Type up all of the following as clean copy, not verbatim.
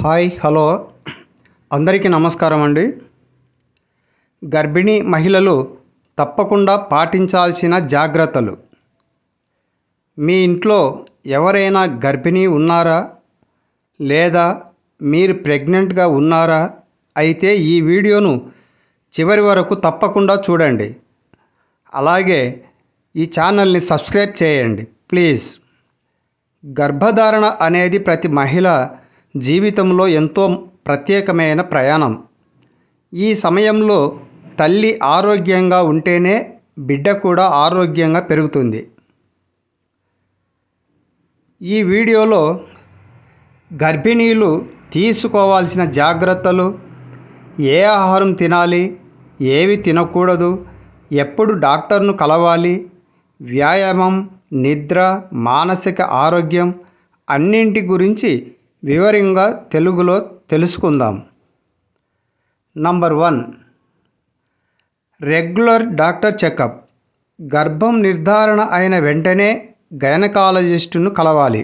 Hi hello అందరికీ నమస్కారం అండి. గర్భిణీ మహిళలు తప్పకుండా పాటించాల్సిన జాగ్రత్తలు. మీ ఇంట్లో ఎవరైనా గర్భిణీ ఉన్నారా లేదా మీరు ప్రెగ్నెంట్గా ఉన్నారా? అయితే ఈ వీడియోను చివరి వరకు తప్పకుండా చూడండి. అలాగే ఈ ఛానల్ని సబ్స్క్రైబ్ చేయండి ప్లీజ్. గర్భధారణ అనేది ప్రతి మహిళ జీవితంలో ఎంతో ప్రత్యేకమైన ప్రయాణం. ఈ సమయంలో తల్లి ఆరోగ్యంగా ఉంటేనే బిడ్డ కూడా ఆరోగ్యంగా పెరుగుతుంది. ఈ వీడియోలో గర్భిణీలు తీసుకోవాల్సిన జాగ్రత్తలు, ఏ ఆహారం తినాలి, ఏవి తినకూడదు, ఎప్పుడు డాక్టర్ను కలవాలి, వ్యాయామం, నిద్ర, మానసిక ఆరోగ్యం అన్నింటి గురించి వివరంగా తెలుగులో తెలుసుకుందాం. Number 1, regular doctor checkup. గర్భం నిర్ధారణ అయిన వెంటనే గైనకాలజిస్టును కలవాలి.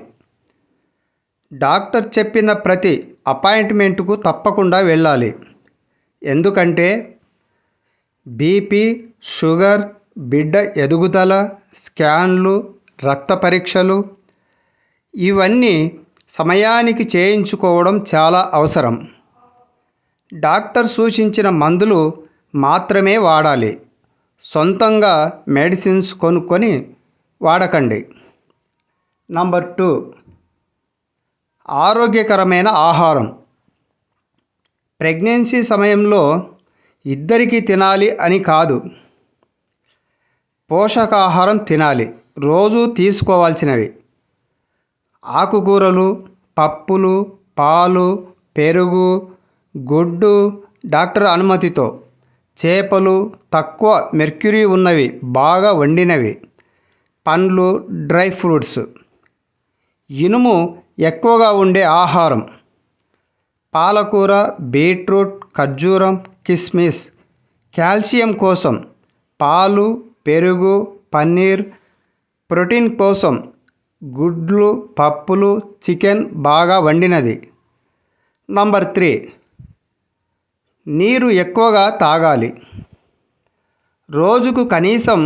డాక్టర్ చెప్పిన ప్రతి అపాయింట్మెంట్కు తప్పకుండా వెళ్ళాలి. ఎందుకంటే బీపీ, షుగర్, బిడ్డ ఎదుగుదల, స్కాన్లు, రక్త పరీక్షలు ఇవన్నీ సమయానికి చేయించుకోవడం చాలా అవసరం. డాక్టర్ సూచించిన మందులు మాత్రమే వాడాలి. సొంతంగా మెడిసిన్స్ కొనుక్కొని వాడకండి. నంబర్ 2, ఆరోగ్యకరమైన ఆహారం. ప్రెగ్నెన్సీ సమయంలో ఇద్దరికీ తినాలి అని కాదు, పోషకాహారం తినాలి. రోజు తీసుకోవాల్సినవి: ఆకుకూరలు, పప్పులు, పాలు, పెరుగు, గుడ్డు, డాక్టర్ అనుమతితో, చేపలు, తక్కువ మెర్క్యూరీ ఉన్నవి, బాగా వండినవి, పండ్లు, డ్రై ఫ్రూట్స్. ఇనుము ఎక్కువగా ఉండే ఆహారం: పాలకూర, బీట్రూట్, ఖర్జూరం, కిస్మిస్. కాల్షియం కోసం పాలు, పెరుగు, పన్నీర్. ప్రోటీన్ కోసం గుడ్లు, పప్పులు, చికెన్, బాగా వండినది. నంబర్ 3, నీరు ఎక్కువగా తాగాలి. రోజుకు కనీసం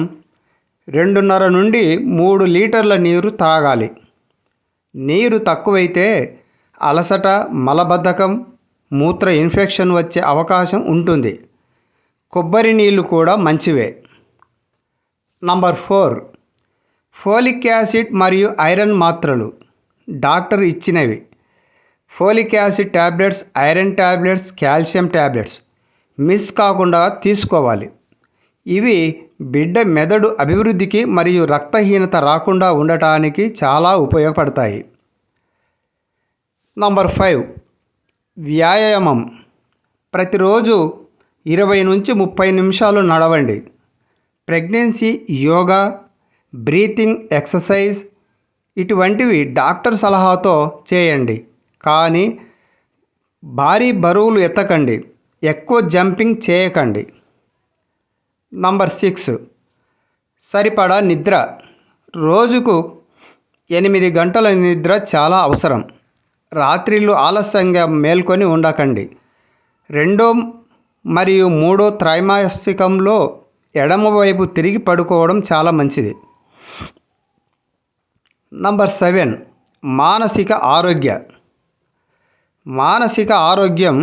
2.5 నుండి 3 లీటర్ల నీరు తాగాలి. నీరు తక్కువైతే అలసట, మలబద్ధకం, మూత్ర ఇన్ఫెక్షన్ వచ్చే అవకాశం ఉంటుంది. కొబ్బరి నీళ్ళు కూడా మంచివే. నంబర్ 4, ఫోలిక్ యాసిడ్ మరియు ఐరన్ మాత్రలు. డాక్టర్ ఇచ్చినవి: folic acid tablets, iron tablets, calcium tablets miss కాకుండా తీసుకోవాలి. ఇవి బిడ్డ మెదడు అభివృద్ధికి మరియు రక్తహీనత రాకుండా ఉండటానికి చాలా ఉపయోగపడతాయి. నంబర్ 5, వ్యాయామం. ప్రతిరోజు 20 నుంచి 30 నిమిషాలు నడవండి. ప్రెగ్నెన్సీ యోగా, బ్రీతింగ్ ఎక్సర్సైజ్ ఇటువంటివి డాక్టర్ సలహాతో చేయండి. కానీ భారీ బరువులు ఎత్తకండి, ఎక్కువ జంపింగ్ చేయకండి. నంబర్ 6, సరిపడా నిద్ర. రోజుకు 8 గంటల నిద్ర చాలా అవసరం. రాత్రిళ్ళు ఆలస్యంగా మేల్కొని ఉండకండి. 2 మరియు 3 త్రైమాసికంలో ఎడమవైపు తిరిగి పడుకోవడం చాలా మంచిది. నంబర్ 7, మానసిక ఆరోగ్యం.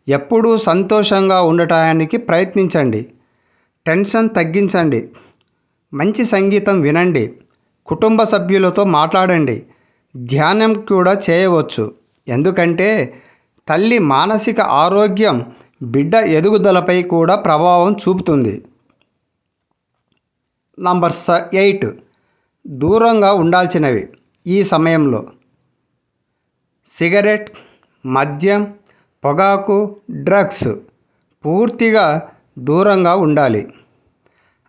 ఎప్పుడూ సంతోషంగా ఉండటానికి ప్రయత్నించండి. టెన్షన్ తగ్గించండి. మంచి సంగీతం వినండి. కుటుంబ సభ్యులతో మాట్లాడండి. ధ్యానం కూడా చేయవచ్చు. ఎందుకంటే తల్లి మానసిక ఆరోగ్యం బిడ్డ ఎదుగుదలపై కూడా ప్రభావం చూపుతుంది. నంబర్ 8, దూరంగా ఉండాల్సినవి. ఈ సమయంలో సిగరెట్, మద్యం, పొగాకు, డ్రగ్స్ పూర్తిగా దూరంగా ఉండాలి.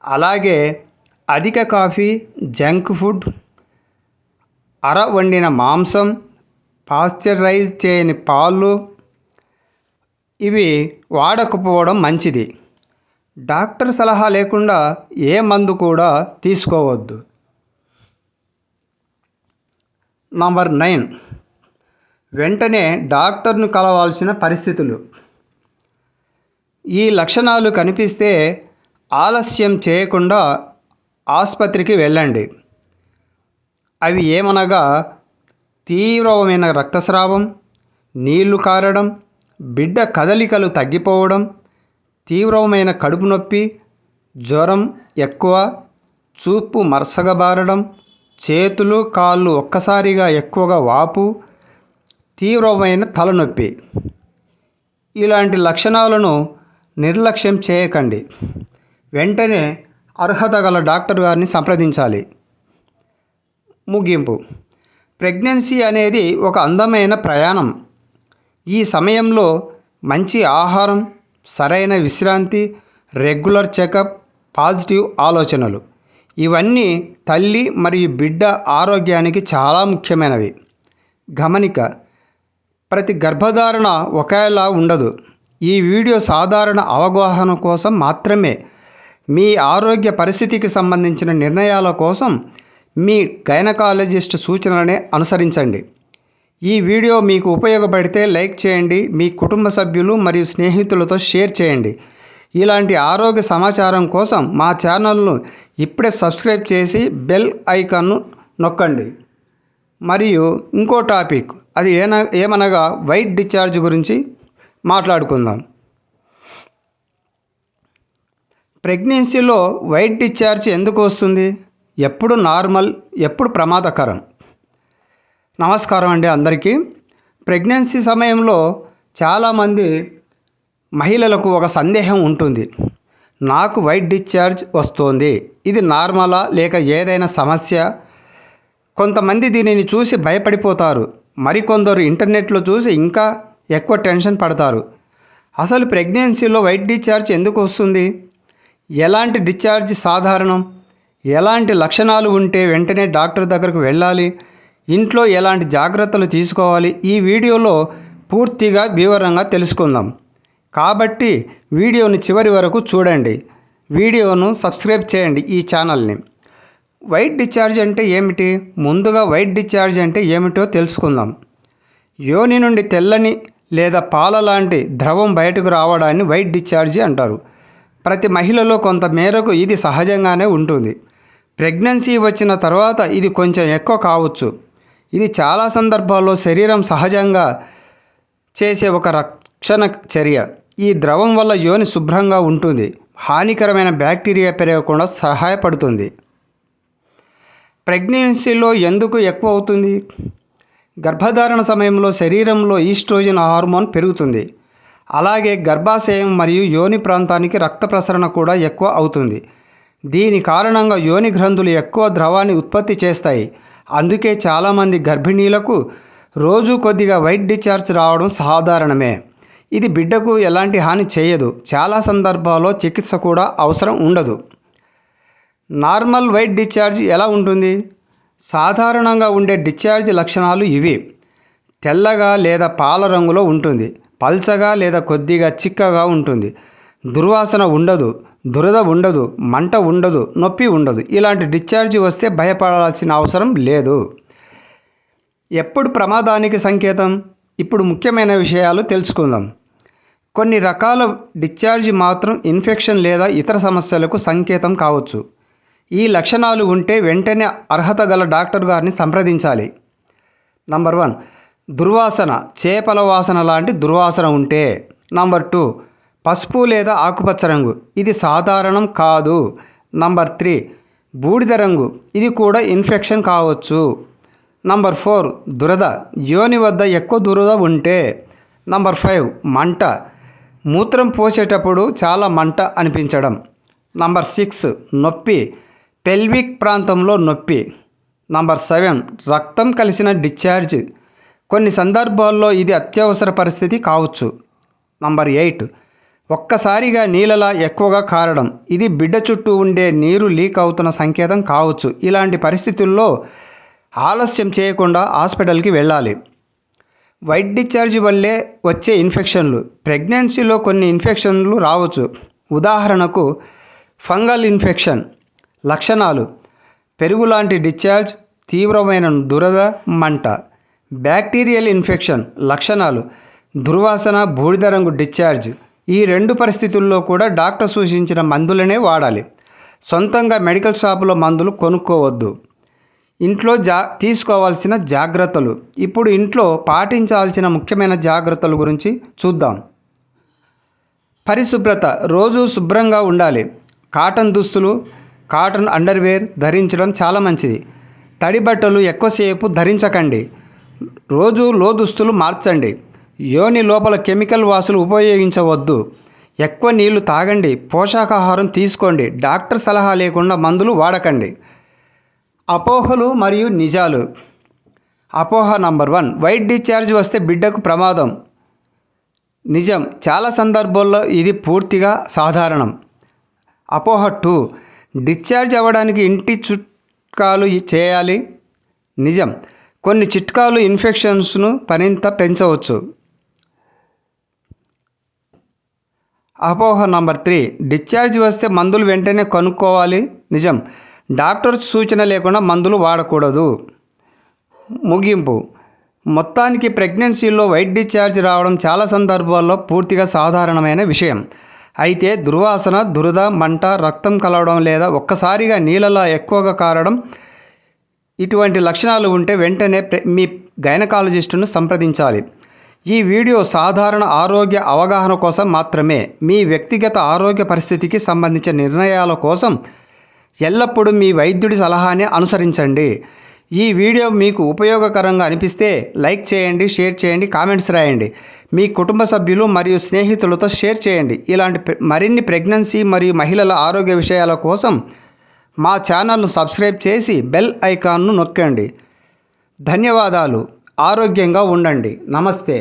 అలాగే అధిక కాఫీ, జంక్ ఫుడ్, వండిన మాంసం, పాశ్చరైజ్ చేయని పాలు ఇవి వాడకపోవడం మంచిది. డాక్టర్ సలహా లేకుండా ఏ మందు కూడా తీసుకోవద్దు. నంబర్ 9, వెంటనే డాక్టర్ను కలవాల్సిన పరిస్థితులు. ఈ లక్షణాలు కనిపిస్తే ఆలస్యం చేయకుండా ఆసుపత్రికి వెళ్ళండి. అవి ఏమనగా తీవ్రమైన రక్తస్రావం, నీళ్లు కారడం, బిడ్డ కదలికలు తగ్గిపోవడం, తీవ్రమైన కడుపు నొప్పి, జ్వరం ఎక్కువ, చూపు మరసగబారడం, చేతులు కాళ్ళు ఒక్కసారిగా ఎక్కువగా వాపు, తీవ్రమైన తలనొప్పి. ఇలాంటి లక్షణాలను నిర్లక్ష్యం చేయకండి. వెంటనే అర్హత గల డాక్టర్ గారిని సంప్రదించాలి. ముగింపు. ప్రెగ్నెన్సీ అనేది ఒక అందమైన ప్రయాణం. ఈ సమయంలో మంచి ఆహారం, సరైన విశ్రాంతి, రెగ్యులర్ చెకప్, పాజిటివ్ ఆలోచనలు ఇవన్నీ తల్లి మరియు బిడ్డ ఆరోగ్యానికి చాలా ముఖ్యమైనవి. గమనిక: ప్రతి గర్భధారణ ఒకేలా ఉండదు. ఈ వీడియో సాధారణ అవగాహన కోసం మాత్రమే. మీ ఆరోగ్య పరిస్థితికి సంబంధించిన నిర్ణయాల కోసం మీ గైనకాలజిస్ట్ సూచనలనే అనుసరించండి. ఈ వీడియో మీకు ఉపయోగపడితే లైక్ చేయండి, మీ కుటుంబ సభ్యులు మరియు స్నేహితులతో షేర్ చేయండి. ఇలాంటి ఆరోగ్య సమాచారం కోసం మా ఛానల్ను ఇప్పుడే సబ్స్క్రైబ్ చేసి బెల్ ఐకాన్ను నొక్కండి. మరియు ఇంకో టాపిక్, అది ఏమనగా వైట్ డిశ్చార్జ్ గురించి మాట్లాడుకుందాం. ప్రెగ్నెన్సీలో వైట్ డిశ్చార్జ్ ఎందుకు వస్తుంది? ఎప్పుడు నార్మల్, ఎప్పుడు ప్రమాదకరం? నమస్కారం అండి అందరికీ. ప్రెగ్నెన్సీ సమయంలో చాలామంది మహిళలకు ఒక సందేహం ఉంటుంది. నాకు వైట్ డిశ్చార్జ్ వస్తోంది, ఇది నార్మలా లేక ఏదైనా సమస్య? కొంతమంది దీనిని చూసి భయపడిపోతారు. మరికొందరు ఇంటర్నెట్లో చూసి ఇంకా ఎక్కువ టెన్షన్ పడతారు. అసలు ప్రెగ్నెన్సీలో వైట్ డిశ్చార్జ్ ఎందుకు వస్తుంది? ఎలాంటి డిశ్చార్జ్ సాధారణం? ఎలాంటి లక్షణాలు ఉంటే వెంటనే డాక్టర్ దగ్గరకు వెళ్ళాలి? ఇంట్లో ఎలాంటి జాగ్రత్తలు తీసుకోవాలి? ఈ వీడియోలో పూర్తిగా వివరంగా తెలుసుకుందాం. కాబట్టి వీడియోని చివరి వరకు చూడండి. వీడియోను సబ్స్క్రైబ్ చేయండి ఈ ఛానల్ని. వైట్ డిశ్చార్జ్ అంటే ఏమిటి? ముందుగా వైట్ డిశ్చార్జ్ అంటే ఏమిటో తెలుసుకుందాం. యోని నుండి తెల్లని లేదా పాల లాంటి ద్రవం బయటకు రావడాన్ని వైట్ డిశ్చార్జి అంటారు. ప్రతి మహిళలో కొంత మేరకు ఇది సహజంగానే ఉంటుంది. ప్రెగ్నెన్సీ వచ్చిన తర్వాత ఇది కొంచెం ఎక్కువ కావచ్చు. ఇది చాలా సందర్భాల్లో శరీరం సహజంగా చేసే ఒక రక్షణ చర్య. ఈ ద్రవం వల్ల యోని శుభ్రంగా ఉంటుంది, హానికరమైన బ్యాక్టీరియా పెరగకుండా సహాయపడుతుంది. ప్రెగ్నెన్సీలో ఎందుకు ఎక్కువ అవుతుంది? గర్భధారణ సమయంలో శరీరంలో ఈస్ట్రోజన్ హార్మోన్ పెరుగుతుంది. అలాగే గర్భాశయం మరియు యోని ప్రాంతానికి రక్త ప్రసరణ కూడా ఎక్కువ అవుతుంది. దీని కారణంగా యోని గ్రంథులు ఎక్కువ ద్రవాన్ని ఉత్పత్తి చేస్తాయి. అందుకే చాలామంది గర్భిణీలకు రోజు కొద్దిగా వైట్ డిశ్చార్జ్ రావడం సాధారణమే. ఇది బిడ్డకు ఎలాంటి హాని చేయదు. చాలా సందర్భాల్లో చికిత్స కూడా అవసరం ఉండదు. నార్మల్ వైట్ డిశ్చార్జ్ ఎలా ఉంటుంది? సాధారణంగా ఉండే డిశ్చార్జ్ లక్షణాలు ఇవి. తెల్లగా లేదా పాల రంగులో ఉంటుంది, పల్చగా లేదా కొద్దిగా చిక్కగా ఉంటుంది, దుర్వాసన ఉండదు, దురద ఉండదు, మంట ఉండదు, నొప్పి ఉండదు. ఇలాంటి డిశ్చార్జ్ వస్తే భయపడాల్సిన అవసరం లేదు. ఎప్పుడు ప్రమాదానికి సంకేతం? ఇప్పుడు ముఖ్యమైన విషయాలు తెలుసుకుందాం. కొన్ని రకాల డిశ్చార్జ్ మాత్రం ఇన్ఫెక్షన్ లేదా ఇతర సమస్యలకు సంకేతం కావచ్చు. ఈ లక్షణాలు ఉంటే వెంటనే అర్హత గల డాక్టర్ గారిని సంప్రదించాలి. నంబర్ 1, దుర్వాసన, చేపల వాసన లాంటి దుర్వాసన ఉంటే. నంబర్ 2, పసుపు లేదా ఆకుపచ్చ రంగు, ఇది సాధారణం కాదు. నంబర్ 3, బూడిద రంగు, ఇది కూడా ఇన్ఫెక్షన్ కావచ్చు. నంబర్ 4, దురద, యోని వద్ద ఎక్కువ దురద ఉంటే. నంబర్ 5, మంట, మూత్రం పోసేటప్పుడు చాలా మంట అనిపించడం. నంబర్ 6, నొప్పి, పెల్విక్ ప్రాంతంలో నొప్పి. నంబర్ 7, రక్తం కలిసిన డిశ్చార్జ్, కొన్ని సందర్భాల్లో ఇది అత్యవసర పరిస్థితి కావచ్చు. నంబర్ 8, ఒక్కసారిగా నీళ్ళలా ఎక్కువగా కారడం, ఇది బిడ్డ చుట్టూ ఉండే నీరు లీక్ అవుతున్న సంకేతం కావచ్చు. ఇలాంటి పరిస్థితుల్లో ఆలస్యం చేయకుండా హాస్పిటల్కి వెళ్ళాలి. వైట్ డిశ్చార్జ్ వల్లే వచ్చే ఇన్ఫెక్షన్లు. ప్రెగ్నెన్సీలో కొన్ని ఇన్ఫెక్షన్లు రావచ్చు. ఉదాహరణకు ఫంగల్ ఇన్ఫెక్షన్. లక్షణాలు: పెరుగు లాంటి డిశ్చార్జ్, తీవ్రమైన దురద, మంట. బ్యాక్టీరియల్ ఇన్ఫెక్షన్ లక్షణాలు దుర్వాసన, బూడిద రంగు డిశ్చార్జ్. ఈ 2 పరిస్థితుల్లో కూడా డాక్టర్ సూచించిన మందులనే వాడాలి. సొంతంగా మెడికల్ షాపులో మందులు కొనుక్కోవద్దు. ఇంట్లో తీసుకోవాల్సిన జాగ్రత్తలు. ఇప్పుడు ఇంట్లో పాటించాల్సిన ముఖ్యమైన జాగ్రత్తల గురించి చూద్దాం. పరిశుభ్రత. రోజు శుభ్రంగా ఉండాలి. కాటన్ దుస్తులు, కాటన్ అండర్వేర్ ధరించడం చాలా మంచిది. తడి బట్టలు ఎక్కువసేపు ధరించకండి. రోజు దుస్తులు మార్చండి. యోని లోపల కెమికల్ వాసులు ఉపయోగించవద్దు. ఎక్కువ నీళ్లు తాగండి. పోషకాహారం తీసుకోండి. డాక్టర్ సలహా లేకుండా మందులు వాడకండి. అపోహలు మరియు నిజాలు. అపోహ నంబర్ 1, వైట్ డిశ్చార్జ్ వస్తే బిడ్డకు ప్రమాదం. నిజం, చాలా సందర్భాల్లో ఇది పూర్తిగా సాధారణం. అపోహ 2, డిశ్చార్జ్ అవ్వడానికి ఇంటి చిట్కాలు చేయాలి. నిజం, కొన్ని చిట్కాలు ఇన్ఫెక్షన్స్ను మరింత పెంచవచ్చు. అపోహ నంబర్ 3, డిశ్చార్జ్ వస్తే మందులు వెంటనే కొనుక్కోవాలి. నిజం, డాక్టర్ సూచన లేకుండా మందులు వాడకూడదు. ముగింపు. మొత్తానికి ప్రెగ్నెన్సీలో వైట్ డిశ్చార్జ్ రావడం చాలా సందర్భాల్లో పూర్తిగా సాధారణమైన విషయం. అయితే దుర్వాసన, దురద, మంట, రక్తం కలవడం లేదా ఒక్కసారిగా నీళ్ళలా ఎక్కువగా కారడం ఇటువంటి లక్షణాలు ఉంటే వెంటనే మీ గైనకాలజిస్టును సంప్రదించాలి. ఈ వీడియో సాధారణ ఆరోగ్య అవగాహన కోసం మాత్రమే. మీ వ్యక్తిగత ఆరోగ్య పరిస్థితికి సంబంధించిన నిర్ణయాల కోసం ఎల్లప్పుడూ మీ వైద్యుడి సలహానే అనుసరించండి. ఈ వీడియో మీకు ఉపయోగకరంగా అనిపిస్తే లైక్ చేయండి, షేర్ చేయండి, కామెంట్స్ రాయండి. మీ కుటుంబ సభ్యులు మరియు స్నేహితులతో షేర్ చేయండి. ఇలాంటి మరిన్ని ప్రెగ్నెన్సీ మరియు మహిళల ఆరోగ్య విషయాల కోసం మా ఛానల్ను సబ్స్క్రైబ్ చేసి బెల్ ఐకాన్ను నొక్కండి. ధన్యవాదాలు. ఆరోగ్యంగా ఉండండి. నమస్తే.